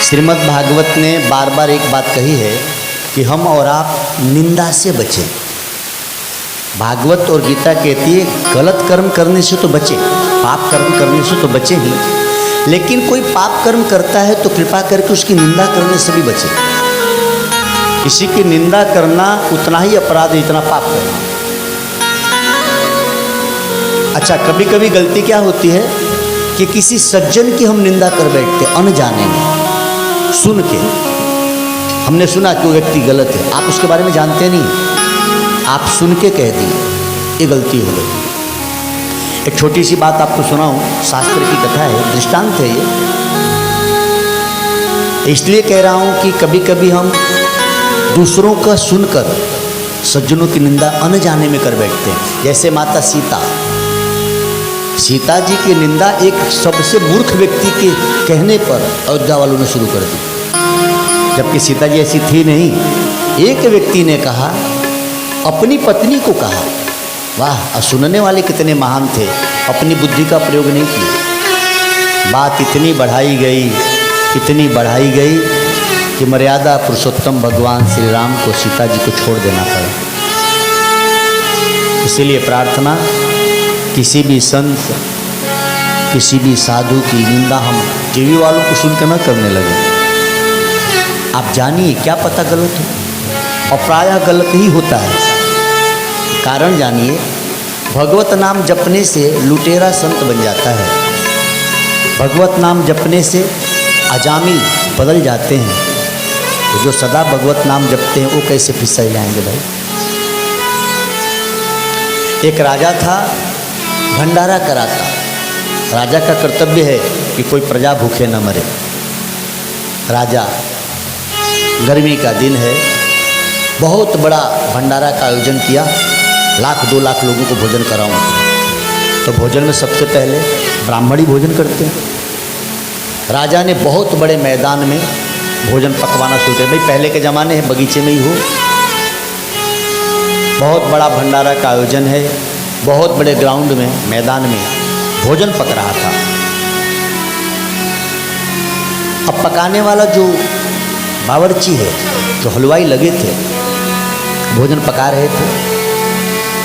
श्रीमद् भागवत ने बार बार एक बात कही है कि हम और आप निंदा से बचें। भागवत और गीता कहती है गलत कर्म करने से तो बचें, पाप कर्म करने से तो बचें ही, लेकिन कोई पाप कर्म करता है तो कृपा करके उसकी निंदा करने से भी बचें। किसी की निंदा करना उतना ही अपराध है जितना पाप करना। अच्छा, कभी कभी गलती क्या होती है कि किसी सज्जन की हम निंदा कर बैठते अनजाने में, सुन के। हमने सुना कि वो व्यक्ति गलत है, आप उसके बारे में जानते नहीं, आप सुन के कह दिए, ये गलती हो गई। एक छोटी सी बात आपको सुनाऊं, शास्त्र की कथा है, दृष्टांत है ये। इसलिए कह रहा हूं कि कभी कभी हम दूसरों का सुनकर सज्जनों की निंदा अनजाने में कर बैठते हैं। जैसे माता सीता जी की निंदा एक सबसे मूर्ख व्यक्ति के कहने पर अयोध्या वालों ने शुरू कर दी, जबकि सीता जी ऐसी थी नहीं। एक व्यक्ति ने कहा, अपनी पत्नी को कहा। वाह, सुनने वाले कितने महान थे, अपनी बुद्धि का प्रयोग नहीं किया। बात इतनी बढ़ाई गई कि मर्यादा पुरुषोत्तम भगवान श्री राम को सीता जी को छोड़ देना पड़ा। इसीलिए प्रार्थना, किसी भी संत, किसी भी साधु की निंदा हम टीवी वालों को सुनकर न करने लगे। आप जानिए, क्या पता गलत हो, और प्रायः गलत ही होता है। कारण जानिए, भगवत नाम जपने से लुटेरा संत बन जाता है, भगवत नाम जपने से अजामिल बदल जाते हैं। तो जो सदा भगवत नाम जपते हैं वो कैसे फिसल जाएंगे भाई। एक राजा था, भंडारा कराता। राजा का कर्तव्य है कि कोई प्रजा भूखे न मरे। राजा, गर्मी का दिन है, बहुत बड़ा भंडारा का आयोजन किया, 1,00,000-2 लाख लोगों को भोजन कराऊं। तो भोजन में सबसे पहले ब्राह्मण ही भोजन करते हैं। राजा ने बहुत बड़े मैदान में भोजन पकवाना शुरू किया। भाई पहले के ज़माने है, बगीचे में ही हो, बहुत बड़ा भंडारा का आयोजन है, बहुत बड़े ग्राउंड में, मैदान में भोजन पक रहा था। अब पकाने वाला जो बावर्ची है, जो हलवाई लगे थे, भोजन पका रहे थे।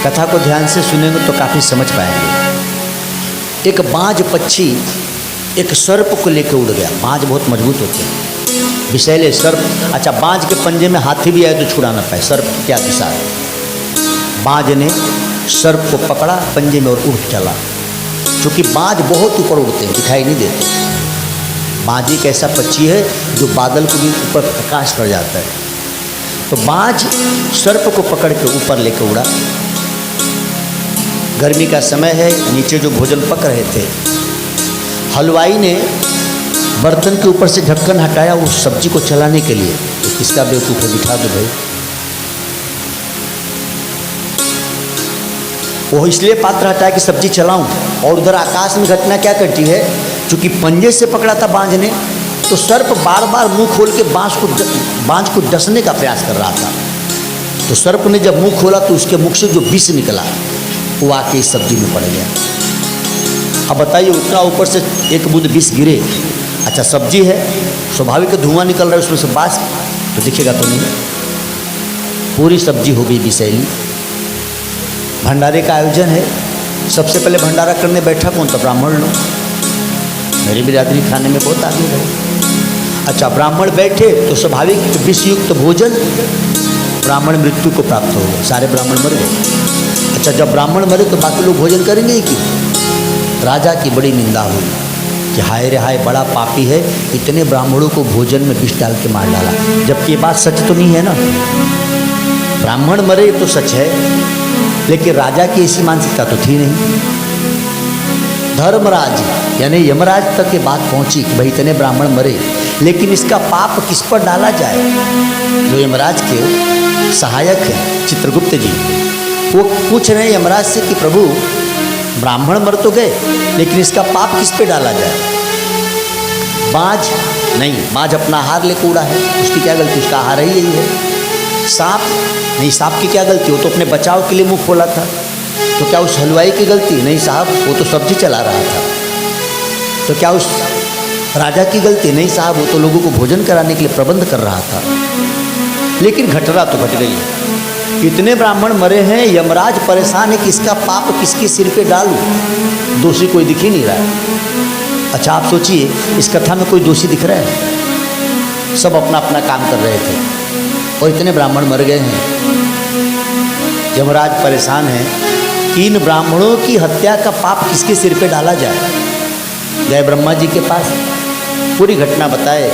कथा को ध्यान से सुनेंगे तो काफ़ी समझ पाएंगे। एक बाज पक्षी एक सर्प को लेकर उड़ गया। बाज बहुत मजबूत होते हैं, विषैले सर्प। अच्छा, बाज के पंजे में हाथी भी आए तो छुड़ा ना पाए, सर्प क्या दिशा है। बाज ने सर्प को पकड़ा पंजे में और उड़ चला। क्योंकि बाज बहुत ऊपर उड़ते हैं, दिखाई नहीं देते। बाज एक ऐसा पक्षी है जो बादल को भी ऊपर आकाश कर जाता है। तो बाज सर्प को पकड़ के ऊपर लेकर उड़ा। गर्मी का समय है, नीचे जो भोजन पक रहे थे, हलवाई ने बर्तन के ऊपर से ढक्कन हटाया उस सब्जी को चलाने के लिए। तो किसका बेवकूफ़ है, दिखा दो भाई। वो इसलिए पात्र हटाया कि सब्जी चलाऊं, और उधर आकाश में घटना क्या करती है, चूँकि पंजे से पकड़ा था बांझ ने, तो सर्प बार बार मुंह खोल के बांझ को डसने का प्रयास कर रहा था। तो सर्प ने जब मुंह खोला तो उसके मुख से जो विष निकला वो आके इस सब्जी में पड़ गया। अब बताइए, उतना ऊपर से एक बूंद विष गिरे। अच्छा, सब्जी है, स्वाभाविक धुआं निकल रहा है उसमें से, बास तो दिखेगा तो नहीं। पूरी सब्जी हो गई विषैली। भंडारे का आयोजन है, सबसे पहले भंडारा करने बैठा कौन था, ब्राह्मण लोग। मेरी बिरादरी खाने में बहुत आगे है। अच्छा, ब्राह्मण बैठे तो स्वाभाविक विषयुक्त भोजन, ब्राह्मण मृत्यु को प्राप्त हो गए, सारे ब्राह्मण मर गए। अच्छा, जब ब्राह्मण मरे तो बाकी लोग भोजन करेंगे ही क्यों। राजा की बड़ी निंदा हुई कि हाय रे हाय, बड़ा पापी है, इतने ब्राह्मणों को भोजन में विष डाल के मार डाला। जबकि ये बात सच तो नहीं है ना, ब्राह्मण मरे तो सच है, लेकिन राजा की ऐसी मानसिकता तो थी नहीं। धर्मराज यानी यमराज तक ये बात पहुंची कि भाई इतने ब्राह्मण मरे, लेकिन इसका पाप किस पर डाला जाए। जो यमराज के सहायक हैं चित्रगुप्त जी, वो पूछ रहे हैं यमराज से कि प्रभु ब्राह्मण मर तो गए, लेकिन इसका पाप किस पे डाला जाए। बाज नहीं, बाज अपना आहार लेकर उड़ा है, उसकी क्या गलती, उसका आहार ही यही है। सांप नहीं, सांप की क्या गलती, वो तो अपने बचाव के लिए मुंह खोला था। तो क्या उस हलवाई की गलती, नहीं साहब, वो तो सब्जी चला रहा था। तो क्या उस राजा की गलती नहीं साहब, वो तो लोगों को भोजन कराने के लिए प्रबंध कर रहा था। लेकिन घटना तो घट गई। इतने ब्राह्मण मरे हैं, यमराज परेशान है कि इसका पाप किसके सिर पे डालूं, दोषी कोई दिख ही नहीं रहा है। अच्छा आप सोचिए, इस कथा में कोई दोषी दिख रहा है? सब अपना अपना काम कर रहे थे और इतने ब्राह्मण मर गए हैं। यमराज परेशान है कि इन ब्राह्मणों की हत्या का पाप किसके सिर पे डाला जाए। गए ब्रह्मा जी के पास, पूरी घटना बताए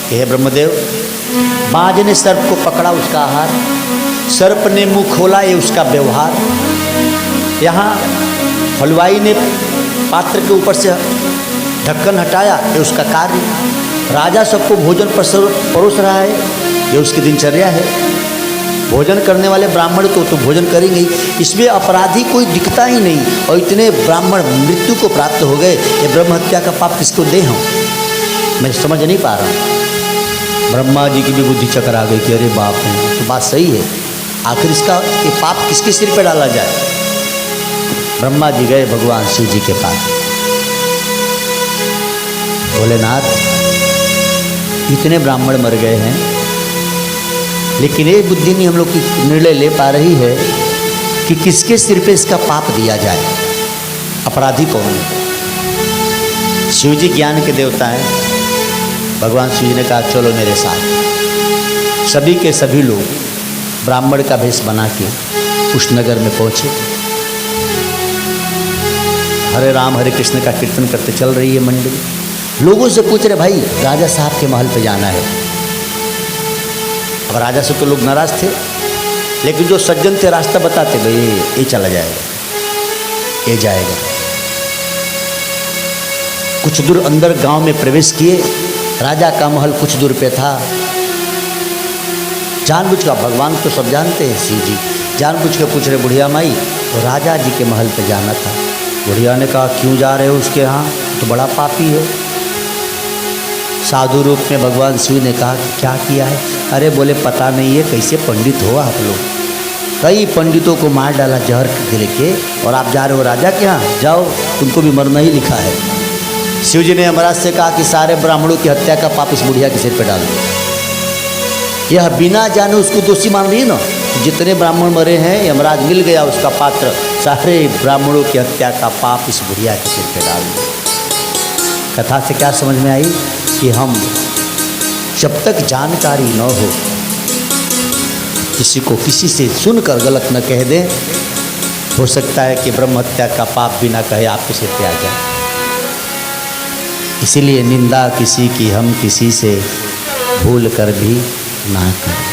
कि हे ब्रह्मदेव, बाज ने सर्प को पकड़ा, उसका आहार, सर्प ने मुंह खोला, ये उसका व्यवहार, यहाँ हलवाई ने पात्र के ऊपर से ढक्कन हटाया, ये उसका कार्य, राजा सबको भोजन परोस रहा है, ये उसकी दिनचर्या है। भोजन करने वाले ब्राह्मण तो भोजन करेंगे ही, इसमें अपराधी कोई दिखता ही नहीं और इतने ब्राह्मण मृत्यु को प्राप्त हो गए। ये ब्रह्म हत्या का पाप किसको दे हम, मैं समझ नहीं पा रहा हूँ। ब्रह्मा जी की भी बुद्धि चकर आ गई कि अरे बाप रे, तो बात सही है, आखिर इसका ये पाप किसके सिर पे डाला जाए। ब्रह्मा जी गए भगवान शिव जी के पास, भोलेनाथ इतने ब्राह्मण मर गए हैं, लेकिन एक बुद्धि नहीं हम लोग की निर्णय ले पा रही है कि किसके सिर पे इसका पाप दिया जाए, अपराधी कौन है। शिव जी ज्ञान के देवता हैं। भगवान शिव जी ने कहा चलो मेरे साथ। सभी के सभी लोग ब्राह्मण का भेष बना के उस नगर में पहुँचे। हरे राम हरे कृष्ण का कीर्तन करते चल रही है मंडली। लोगों से पूछ रहे भाई राजा साहब के महल पे जाना है। अब राजा से तो लोग नाराज थे, लेकिन जो सज्जन थे रास्ता बताते, भाई ये चला जाएगा, ये जाएगा। कुछ दूर अंदर गांव में प्रवेश किए। राजा का महल कुछ दूर पे था। जानबूझ कर, भगवान तो सब जानते हैं शिव जी, जानबूझ के पूछ रहे बुढ़िया माई तो राजा जी के महल पे जाना था। बुढ़िया ने कहा क्यों जा रहे हो उसके यहाँ, तो बड़ा पापी है। साधु रूप में भगवान शिव ने कहा कि क्या किया है। अरे बोले पता नहीं है, कैसे पंडित हो आप लोग, कई पंडितों को मार डाला जहर गिर के, और आप जा रहे हो राजा के यहाँ, जाओ तुमको भी मरना ही लिखा है। शिव जी ने यमराज से कहा कि सारे ब्राह्मणों की हत्या का पाप इस बुढ़िया के सिर पर डाल दो। यह बिना जाने उसको दोषी मान रही है ना, जितने ब्राह्मण मरे हैं यमराज मिल गया उसका पात्र, सारे ब्राह्मणों की हत्या का पाप इस बुढ़िया के सिर पर डाल दो। कथा से क्या समझ में आई कि हम जब तक जानकारी न हो, किसी को किसी से सुनकर गलत न कह दें, हो सकता है कि ब्रह्म हत्या का पाप बिना कहे आपके सिर पे आ जाए। इसीलिए निंदा किसी की हम किसी से भूल कर भी ना करें।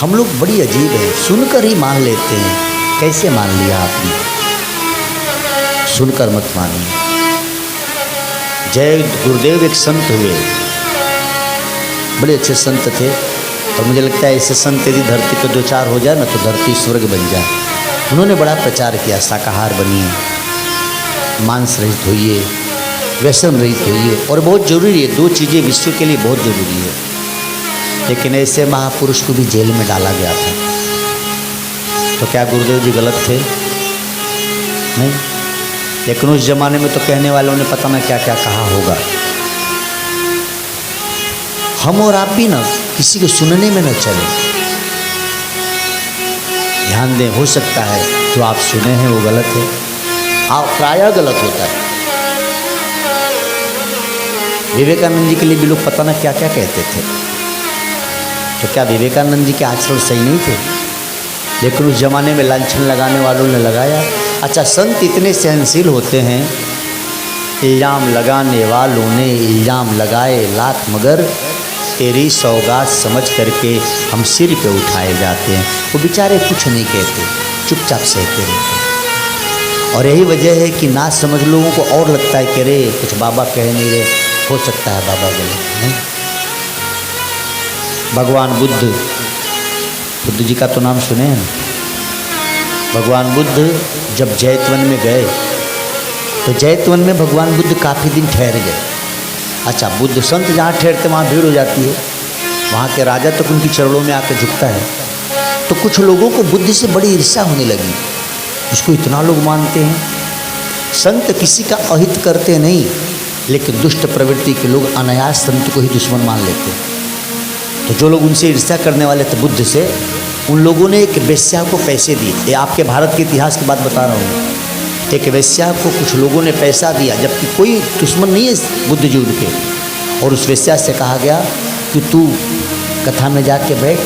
हम लोग बड़ी अजीब है, सुनकर ही मान लेते हैं। कैसे मान लिया आपने, सुनकर मत मानिए। जय गुरुदेव एक संत हुए, बड़े अच्छे संत थे, और मुझे लगता है ऐसे संत यदि धरती पर दो चार हो जाए ना तो धरती स्वर्ग बन जाए। उन्होंने बड़ा प्रचार किया, शाकाहार बनिए, मांस रहित होइए, व्यसन रहित होइए, और बहुत जरूरी है, दो चीज़ें विश्व के लिए बहुत जरूरी है। लेकिन ऐसे महापुरुष को भी जेल में डाला गया था। तो क्या गुरुदेव जी गलत थे? नहीं, लेकिन उस जमाने में तो कहने वालों ने पता ना क्या क्या कहा होगा। हम और आप भी ना किसी को सुनने में न चले। ध्यान दें, हो सकता है जो आप सुने हैं वो गलत है, आप प्रायः गलत होता है। विवेकानंद जी के लिए भी लोग पता ना क्या क्या कहते थे। तो क्या विवेकानंद जी के आचरण सही नहीं थे? लेकिन उस जमाने में लांछन लगाने वालों ने लगाया। अच्छा, संत इतने सहनशील होते हैं, इल्ज़ाम लगाने वालों ने इल्ज़ाम लगाए लाख, मगर तेरी सौगात समझ करके हम सिर पे उठाए जाते हैं। वो बेचारे कुछ नहीं कहते, चुपचाप सहते रहते हैं। और यही वजह है कि ना समझ लोगों को और लगता है कि अरे कुछ बाबा कह नहीं रहे, हो सकता है बाबा गलत नहीं। भगवान बुद्ध जी का तो नाम सुने हैं ना। भगवान बुद्ध जब जैतवन में गए तो जैतवन में भगवान बुद्ध काफ़ी दिन ठहर गए। अच्छा, बुद्ध संत जहाँ ठहरते वहाँ भीड़ हो जाती है, वहाँ के राजा तक उनकी चरणों में आकर झुकता है। तो कुछ लोगों को बुद्ध से बड़ी ईर्ष्या होने लगी, इसको इतना लोग मानते हैं। संत किसी का अहित करते नहीं, लेकिन दुष्ट प्रवृत्ति के लोग अनायास संत को ही दुश्मन मान लेते हैं। तो जो लोग उनसे ईर्ष्या करने वाले थे बुद्ध से, उन लोगों ने एक वेश्या को पैसे दिए। ये आपके भारत के इतिहास की बात बता रहा हूँ। एक वेश्या को कुछ लोगों ने पैसा दिया, जबकि कोई दुश्मन नहीं है बुद्ध जी उनके, और उस वेश्या से कहा गया कि तू कथा में जाके बैठ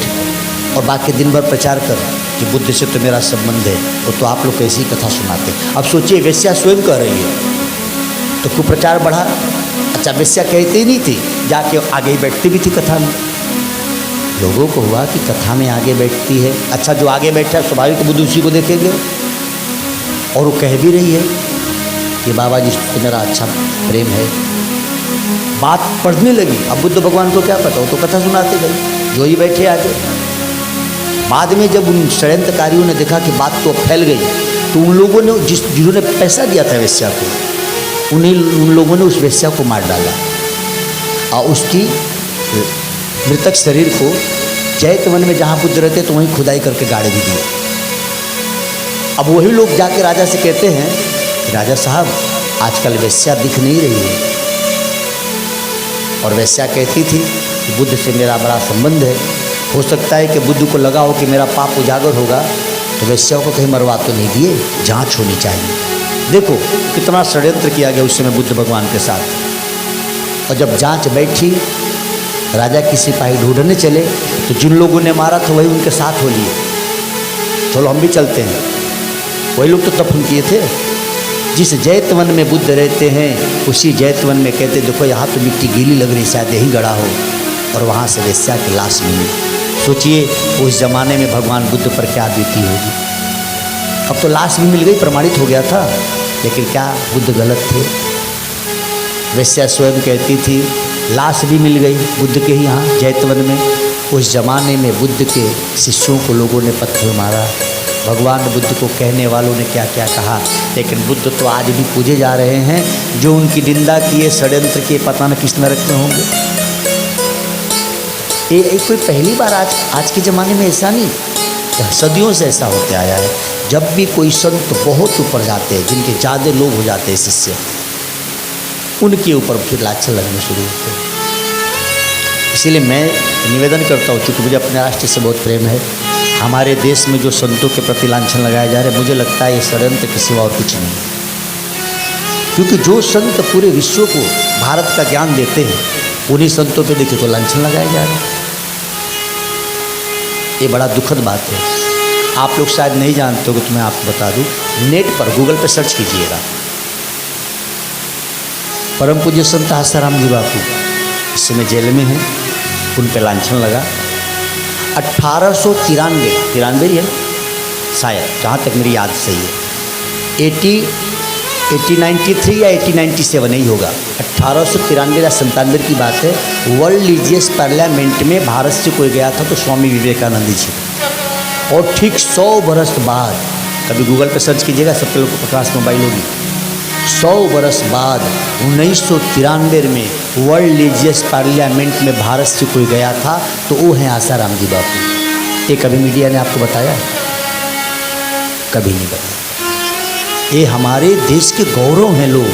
और बाकी दिन भर प्रचार कर कि बुद्ध से तो मेरा संबंध है, तो आप लोग कैसी कथा सुनाते। अब सोचिए, वेश्या स्वयं कह रही है, तो कुप्रचार बढ़ा। अच्छा, वेश्या कहती नहीं थी, जाके आगे ही बैठती भी थी कथा में। लोगों को हुआ कि कथा में आगे बैठती है, अच्छा जो आगे बैठा है स्वाभाविक बुद्ध उसी को देखेंगे। और वो कह भी रही है कि बाबा जी से मेरा अच्छा प्रेम है। बात पढ़ने लगी। अब बुद्ध भगवान को क्या पता, वो तो कथा सुनाते गए, जो ही बैठे आगे। बाद में जब उन षड्यंत्रकारियों ने देखा कि बात तो फैल गई, तो उन लोगों ने जिन्होंने पैसा दिया था वेश्या को, उन लोगों ने उस वेश्या को मार डाला और उसकी मृतक शरीर को चैतवन में जहाँ बुद्ध रहते तो वहीं खुदाई करके गाड़े भी दिए। अब वही लोग जाके राजा से कहते हैं कि राजा साहब आजकल वेश्या दिख नहीं रही है। और वेश्या कहती थी कि बुद्ध से मेरा बड़ा संबंध है, हो सकता है कि बुद्ध को लगा हो कि मेरा पाप उजागर होगा, तो वेश्या को कहीं मरवा तो नहीं दिए, जांच होनी चाहिए। देखो कितना षड्यंत्र किया गया उस समय बुद्ध भगवान के साथ। और जब जांच बैठी, राजा की सिपाही ढूंढने चले, तो जिन लोगों ने मारा था वही उनके साथ हो लिए। चलो हम भी चलते हैं, वही लोग तो दफन किए थे। जिस जैतवन में बुद्ध रहते हैं उसी जैतवन में कहते देखो यहाँ तो मिट्टी गीली लग रही, शायद यहीं गड़ा हो, और वहाँ से वेश्या की लाश मिली। सोचिए उस जमाने में भगवान बुद्ध पर क्या बीती होगी। अब तो लाश भी मिल गई, प्रमाणित हो गया था, लेकिन क्या बुद्ध गलत थे? वेश्या स्वयं कहती थी लाश भी मिल गई बुद्ध के ही यहाँ जैतवन में। उस जमाने में बुद्ध के शिष्यों को लोगों ने पत्थर मारा, भगवान बुद्ध को कहने वालों ने क्या क्या कहा, लेकिन बुद्ध तो आज भी पूजे जा रहे हैं। जो उनकी निंदा किए, षड्यंत्र किए, पता न किस नरक में होंगे। ये कोई पहली बार आज के ज़माने में ऐसा नहीं, सदियों से ऐसा होते आया है। जब भी कोई संत बहुत ऊपर जाते हैं, जिनके ज़्यादा लोग हो जाते हैं शिष्य, उनके ऊपर फिर लाछन लगने शुरू होते हैं। इसीलिए मैं निवेदन करता हूँ, चूँकि मुझे अपने राष्ट्र से बहुत प्रेम है, हमारे देश में जो संतों के प्रति लांछन लगाए जा रहे हैं, मुझे लगता है ये षड्यंत्र के सिवा और कुछ नहीं। क्योंकि जो संत पूरे विश्व को भारत का ज्ञान देते हैं, उन्हीं संतों पे देखिए तो लांछन लगाए जा रहे हैं। ये बड़ा दुखद बात है। आप लोग शायद नहीं जानते हो, तो मैं आपको बता दूं, नेट पर गूगल पर सर्च कीजिएगा, परम पूज्य संत आसाराम जी बापू इस समय जेल में हैं, उन पर लांछन लगा। 1893 है शायद, जहाँ तक मेरी याद सही है, 1893 या 1897 ही होगा। 1893 या 97 की बात है। वर्ल्ड रिलीजियस पार्लियामेंट में भारत से कोई गया था तो स्वामी विवेकानंद जी, और ठीक 100 बरस बाद, कभी गूगल पर सर्च कीजिएगा, सबके लोग के पास मोबाइल होगी, 100 बरस बाद 1993 में वर्ल्ड रिलीजियस पार्लियामेंट में भारत से कोई गया था, तो वो हैं आसाराम जी बापू। ये कभी मीडिया ने आपको बताया? कभी नहीं बताया। ये हमारे देश के गौरव हैं लोग।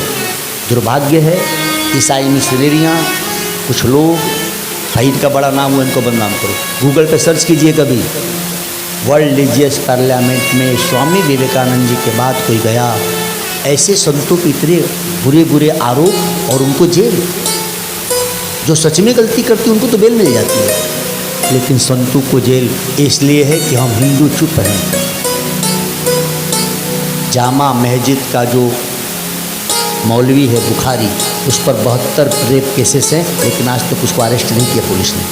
दुर्भाग्य है ईसाई मिशनरियाँ, कुछ लोग, भाई इनका बड़ा नाम हो, इनको बदनाम करो। गूगल पे सर्च कीजिए कभी, वर्ल्ड रिलीजियस पार्लियामेंट में स्वामी विवेकानंद जी के बाद कोई गया। ऐसे संतों के इतने बुरे बुरे आरोप और उनको जेल। जो सच में गलती करती उनको तो बेल मिल जाती है, लेकिन संतों को जेल इसलिए है कि हम हिंदू चुप हैं। जामा मस्जिद का जो मौलवी है बुखारी, उस पर 72 रेप केसेस हैं, लेकिन आज तक उसको अरेस्ट नहीं किया पुलिस ने।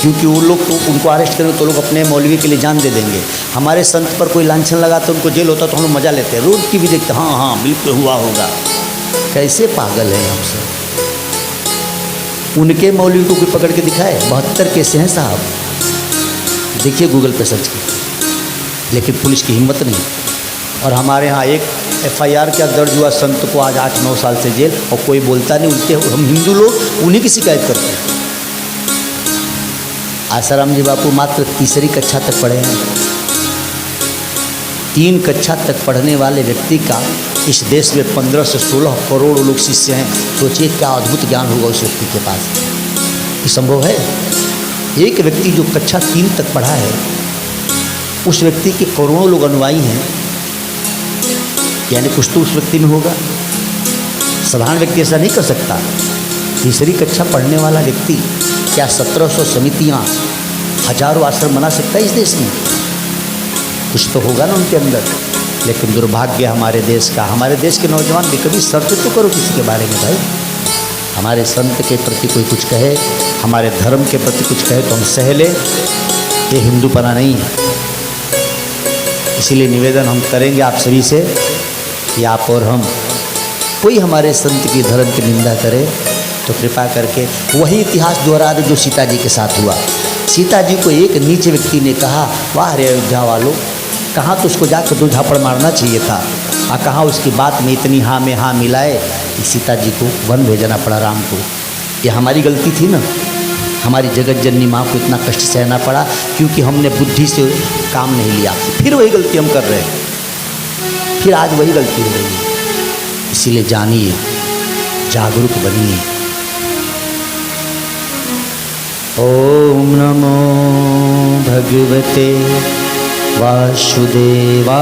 क्योंकि वो लोग तो उनको अरेस्ट करेंगे तो लोग अपने मौलवी के लिए जान दे देंगे। हमारे संत पर कोई लांछन लगाता, उनको जेल होता तो हम लोग मजा लेते हैं, रोड की भी देखते, हाँ हाँ बिल्कुल हुआ होगा। कैसे पागल हैं हम सब। उनके मौलवी को कोई पकड़ के दिखाए? 72 केस हैं साहब, देखिए गूगल पे सर्च कीजिए, लेकिन पुलिस की हिम्मत नहीं। और हमारे यहाँ एक FIR क्या दर्ज हुआ, संत को आज 8-9 साल से जेल, और कोई बोलता नहीं। उनके हम हिंदू लोग उन्हीं की शिकायत करते हैं। आसाराम जी बापू मात्र 3री कक्षा तक पढ़े हैं। 3 कक्षा तक पढ़ने वाले व्यक्ति का इस देश में 15 से 16 करोड़ लोग शिष्य हैं। सोचिए क्या अद्भुत ज्ञान होगा उस व्यक्ति के पास। ये संभव है? एक व्यक्ति जो कक्षा 3 तक पढ़ा है, उस व्यक्ति के करोड़ों लोग अनुयायी हैं, यानी कुछ तो उस व्यक्ति में होगा। साधारण व्यक्ति ऐसा नहीं कर सकता। तीसरी कक्षा पढ़ने वाला व्यक्ति क्या 1700 समितियाँ, हजारों आश्रम बना सकता है इस देश में? कुछ तो होगा ना उनके अंदर। लेकिन दुर्भाग्य हमारे देश का, हमारे देश के नौजवान भी कभी सर्च तो करो किसी के बारे में भाई। हमारे संत के प्रति कोई कुछ कहे, हमारे धर्म के प्रति कुछ कहे तो हम सह लें, ये हिंदूपना नहीं है। इसीलिए निवेदन हम करेंगे आप सभी से कि आप और हम, कोई हमारे संत की धर्म की निंदा करे तो कृपा करके वही इतिहास दोहरा दे जो सीता जी के साथ हुआ। सीता जी को एक नीच व्यक्ति ने कहा, वाह रे अयोध्या वालों, कहाँ तो उसको जाकर 2 झापड़ मारना चाहिए था, कहाँ उसकी बात में इतनी हाँ में हाँ मिलाए कि सीता जी को वन भेजना पड़ा राम को। ये हमारी गलती थी ना, हमारी जगत जननी माँ को इतना कष्ट सहना पड़ा क्योंकि हमने बुद्धि से काम नहीं लिया। फिर वही गलती हम कर रहे हैं, फिर आज वही गलती हो रही है। इसीलिए जानिए, जागरूक बनिए। ओम नमो भगवते वासुदेवाय।